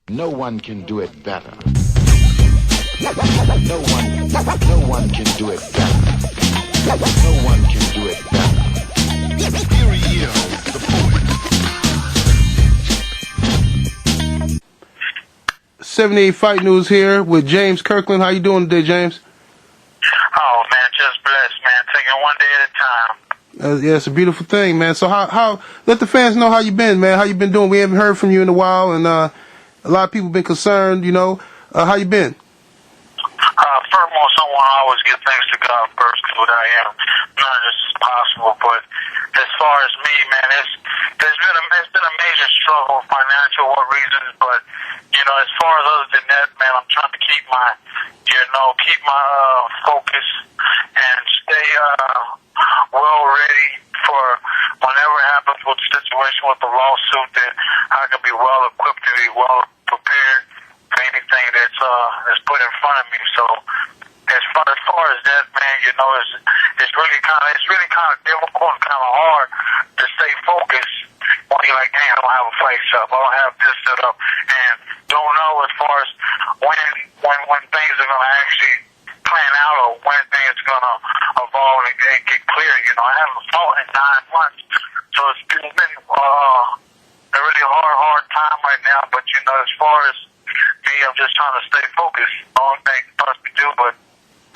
No one can do it better. No one can do it better. No one can do it better. Here he is, the poet. 78 Fight News here with James Kirkland. How you doing today, James? Oh man, just blessed, man. Taking one day at a time. Yeah, it's a beautiful thing, man. So how let the fans know how you been, man. How you been doing? We haven't heard from you in a while, and a lot of people been concerned. How you been? Furthermore, someone always give thanks to God first, because without Him, none of this is possible. But as far as me, man, it's been a major struggle, financial reasons. But as far as other than that, man, I'm trying to keep my focus and stay well ready for whenever it happens with the situation with the lawsuit, that I can be well equipped and be well prepared for anything that's put in front of me. So as far as that, man, it's really kind of difficult and kind of hard to stay focused when you're like, dang, I don't have a fight set up, I don't have this set up, and don't know as far as when things are going to actually plan out, or when things are going to evolve and get clear. I haven't fought in 9 months, so it's been a really hard time right now. But as far as me, I'm just trying to stay focused on things I possibly do. But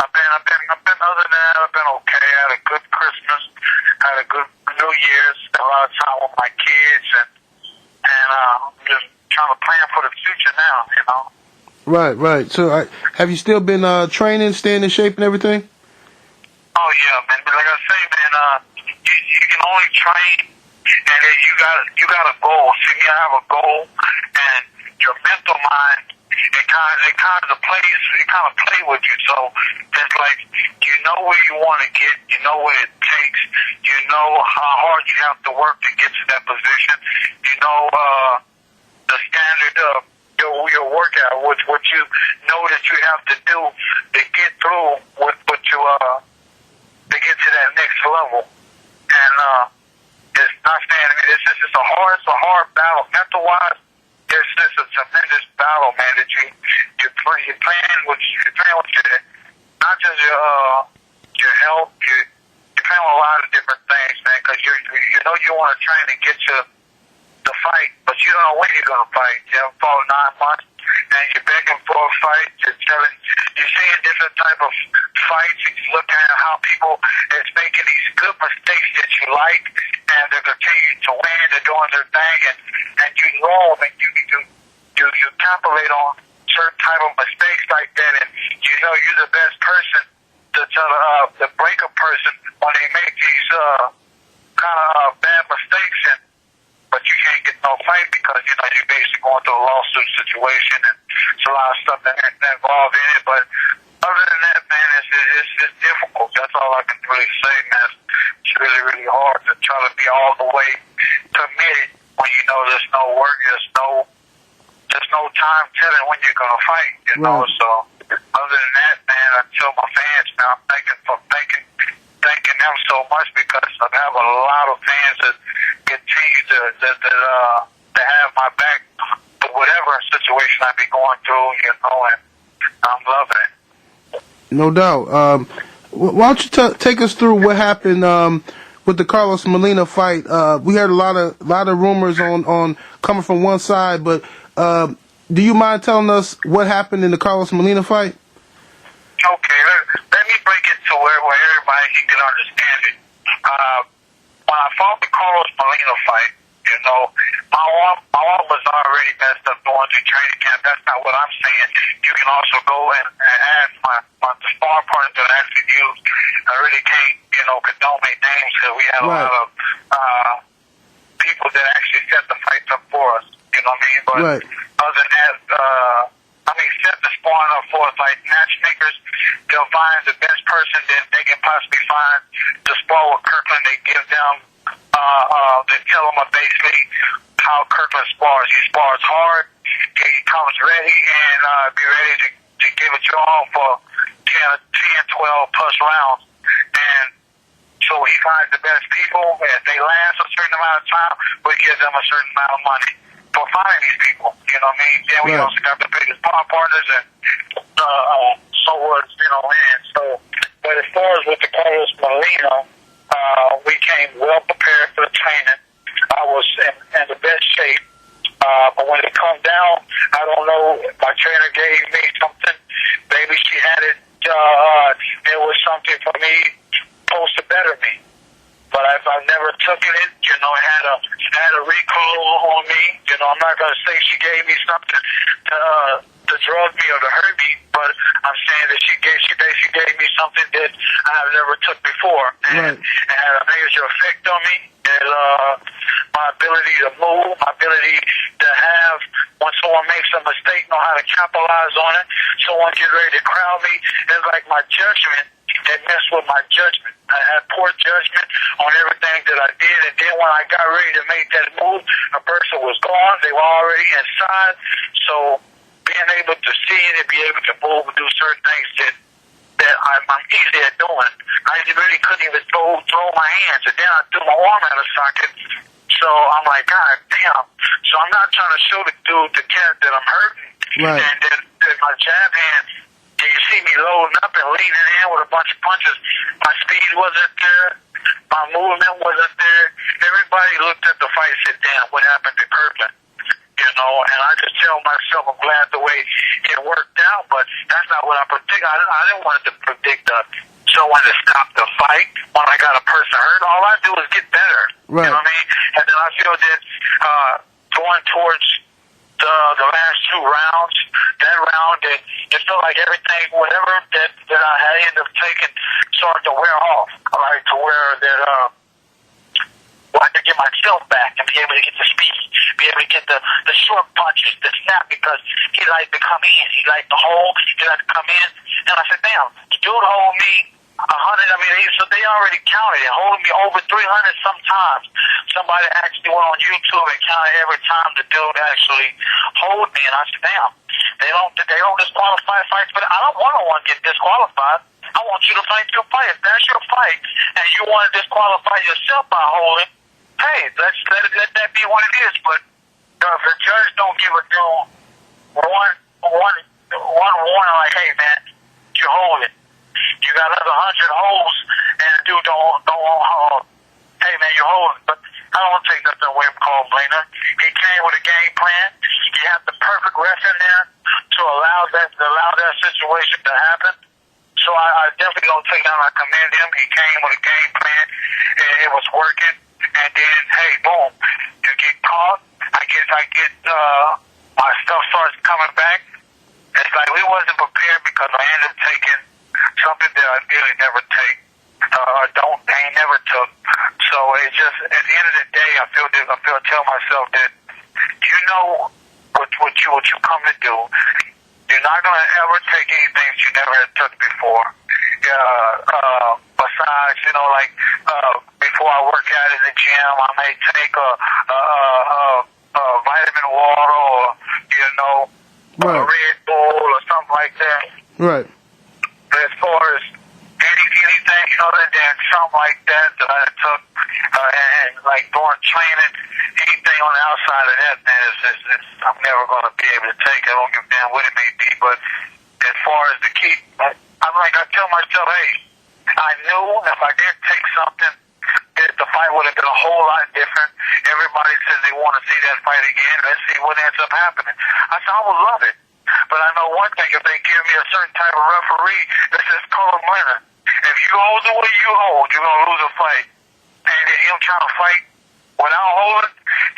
I've been other than that, I've been okay. I had a good Christmas, had a good New Year's, spent a lot of time with my kids, and I'm just trying to plan for the future now. Right. So have you still been training, staying in shape and everything? Oh yeah, man. But like I say, man, you can only train, and then you got a goal. See, me, I have a goal, and your mental mind, it kind of play with you. So it's like you know where you want to get, you know what it takes, you know how hard you have to work to get to that position, the standard of your workout, what you know that you have to do to get through what you to get to that next level. And it's not saying, it's a hard battle. Mental wise, it's just a tremendous battle, man, that you're playing with your, not just your health, you're playing with a lot of different things, man, because you want to train to get to the fight, but you don't know when you're going to fight. You haven't fought 9 months, and you're begging for a fight. You're seeing different type of fights. You're looking at how people is making these good mistakes that you like, and they're continuing to win. They're doing their thing, and you know them, and you calculate on certain type of mistakes like that, and you're the best person to break a person when they make these kind of bad mistakes. But you can't get no fight because, you're basically going through a lawsuit situation, and there's a lot of stuff that involved in it. But other than that, man, it's difficult. That's all I can really say, man. It's really, really hard to try to be all the way committed when there's no work, there's no time telling when you're going to fight, Right. So other than that, man, I tell my fans, man, I'm thanking them so much, because I have a lot of fans that continue to have my back for whatever situation I be going through, and I'm loving it. No doubt. Why don't you take us through what happened with the Carlos Molina fight? We heard a lot of rumors on coming from one side, but do you mind telling us what happened in the Carlos Molina fight? Okay, let me break it to where everybody can understand it. When I fought the Carlos Molina fight, my arm was already messed up going through training camp. That's not what I'm saying. You can also go and ask the sparring partner that I actually used. I really can't, condone their names, because we had a lot of people that actually set the fights up for us. You know what I mean? But other than that, set the sparring up for us like matchmakers. They'll find the best person that they can possibly find to spar with Kirkland. They give them, they tell them basically how Kirkland spars. He spars hard. He comes ready and be ready to give it your all for 10, 12 plus rounds. And so he finds the best people. If they last a certain amount of time, we give them a certain amount of money for finding these people. know what I mean? Then we Right. also got the biggest partners and so was, and so, but as far as with the Carlos Molina, we came well prepared for the training. I was in the best shape. But when it come down, I don't know, my trainer gave me something. Maybe she had it, it was something for me, supposed to better me. But I never took it, it had a recall on me. I'm not going to say she gave me something to drug me or to hurt me, but I'm saying that she basically gave me something that I have never took before. And it had a major effect on me. And my ability to move, my ability to have, when someone makes a mistake, know how to capitalize on it. Someone get ready to crowd me. It's like my judgment. It messed with my judgment. I had poor judgment on everything that I did, and then when I got ready to make that move, a person was gone. They were already inside. So being able to see it and be able to move and do certain things that I'm easy at doing. I really couldn't even throw my hands, and then I threw my arm out of socket. So I'm like, God damn. So I'm not trying to show the dude, the cat, that I'm hurting. Right. And then my jab hand, and you see me loading up and leaning in with a bunch of punches. My speed wasn't there. My movement wasn't there. Everybody looked at the fight and said, damn, what happened to Kirkland? And I just tell myself I'm glad the way it worked out, but that's not what I predict. I didn't want to predict someone to stop the fight when I got a person hurt. All I do is get better. Right. You know what I mean? And then I feel that going towards the last two rounds, that round, it felt like everything, whatever that I had ended up taking, started to wear off. Like to where that I could get myself back and be able to get the speed, be able to get the short punches, the snap, because he liked to come in, he liked to hold, he liked to come in. And I said, damn, the dude hold me 100. I mean, so they already counted it, holding me over 300 sometimes. Somebody actually went on YouTube and counted every time the dude actually hold me, and I said, damn, they don't disqualify fights, but I don't want to get disqualified. I want you to fight your fight. If that's your fight, and you want to disqualify yourself by holding, hey, let that be what it is. But if the judge don't give a dude one warning, like, hey man, you hold it. You got another 100 holes, and the dude don't hold. Hey man, you hold it. But I don't take nothing away from Carl Blainer. He came with a game plan. He had the perfect ref in there to allow that situation to happen. So I definitely don't take that. I commend him. He came with a game plan, and it was working. And then, hey, boom, you get caught. I get my stuff starts coming back. It's like we wasn't prepared because I ended up taking something that I really never take, ain't never took. So it just, at the end of the day, I tell myself that what you come to do. You're not going to ever take anything that you never had took before. Besides, before I work out in the gym, I may take a vitamin water or, a Red Bull or something like that. Right. But as far as anything other than something like that I took, and like during training, anything on the outside of that, man, I'm never going to be able to take. I don't give a damn what it may be. But as far as the key, I tell myself, hey, I knew if I didn't take something, that the fight would have been a whole lot different. Everybody says they want to see that fight again. Let's see what ends up happening. I said, I would love it. But I know one thing, if they give me a certain type of referee that says color winner, if you hold the way you hold, you're going to lose a fight. And then him trying to fight without holding,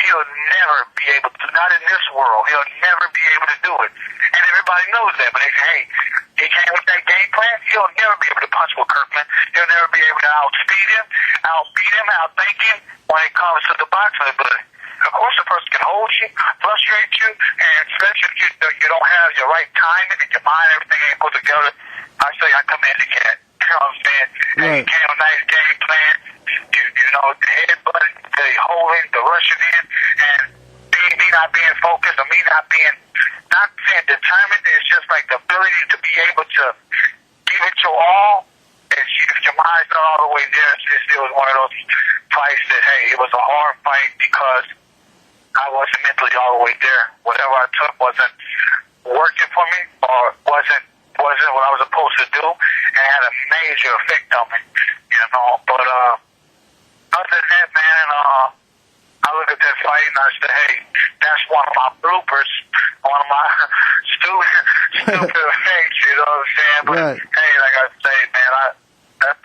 he'll never be able to, not in this world, he'll never be able to do it. And everybody knows that, but they say, hey, he came with that game plan, he'll never be able to punch with Kirkland. He'll never be able to outspeed him, outbeat him, outthink him when it comes to the boxing ability. Of course, a person can hold you, frustrate you, and especially if you don't have your right timing and your mind, everything ain't put together. I say I commend the cat. You know what I'm saying? Right. And he came with a nice game plan. The headbutting, the holding, the rushing in, and me not being focused, or me not saying determined. It's just like the ability to be able to give it your all. And if your mind's not all the way there, it was one of those fights that, hey, it was a hard fight because I wasn't mentally all the way there. Whatever I took wasn't working for me, or wasn't what I was supposed to do, and it had a major effect on me, you know. But other than that, man, I look at that fight and I say, hey, that's one of my bloopers, one of my stupid effects, you know what I'm saying? But Right. hey, like I say, man, I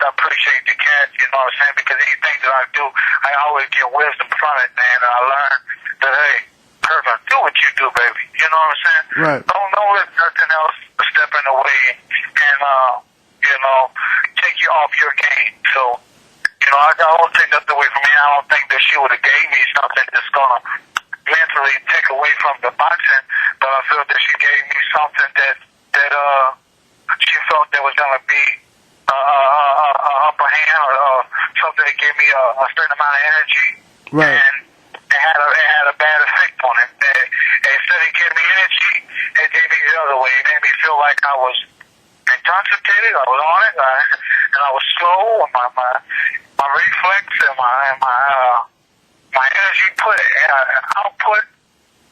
appreciate the cat, you know what I'm saying? Because anything that I do, I always get wisdom from it, man, and I learn that, hey, Kirkland, do what you do, baby. You know what I'm saying? Right. Don't let nothing else step in the way and, you know, take you off your game. So, you know, I don't take nothing away from me. I don't think that she would have gave me something that's going to mentally take away from the boxing, but I feel that she gave me something that she felt that was going to be upper hand, or something that gave me a certain amount of energy. Right. And it had a bad effect on it. Instead of giving me energy, it gave me the other way. It made me feel like I was intoxicated. I was on it, and I was slow. And my reflex and my energy output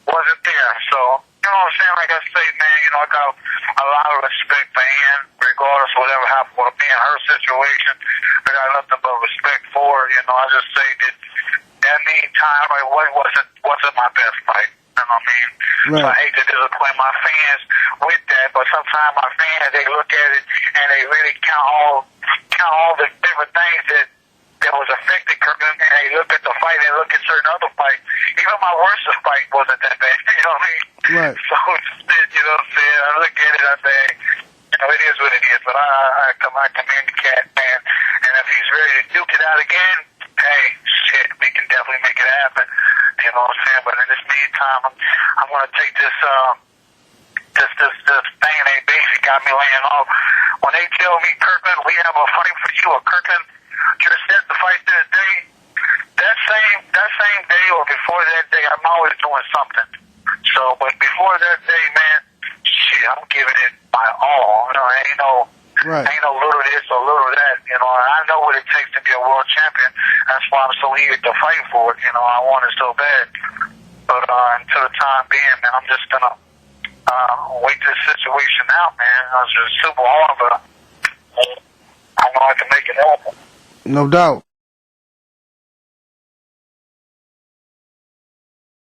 wasn't there. So, you know what I'm saying? Like I say, man, you know, I got a lot of respect for Ann, regardless of whatever happened with me in her situation. I got nothing but respect for her. You know, I just say that meantime, it wasn't my best fight. You know what I mean? Right. So I hate to disappoint my fans with that, but sometimes my fans, they look at it and they really count all the different things that was affecting Kirkland, and they look at the fight and look at certain other fights. Even my worst fight wasn't that bad. You know what I mean? Right. So, you know what I'm saying? I look at it, I say, you know, it is what it is. But I commend the cat, man. And if he's ready to duke it out again, hey, shit, we can definitely make it happen. You know what I'm saying? But in this meantime, I'm going to take this thing they basically got me laying off. When they tell me, Kirkland, we have a fight for you, or Kirkland, you're set to fight this day, that same day or before that day, I'm always doing something. So, but before that day, man, shit, I'm giving it my all. You know, ain't no little this or little that. You know, I know what it takes to be a world champion. That's why I'm so eager to fight for it. You know, I want it so bad. But until the time being, man, I'm just gonna wait this situation out, man. It's just super hard, but I know I can make it happen. No doubt.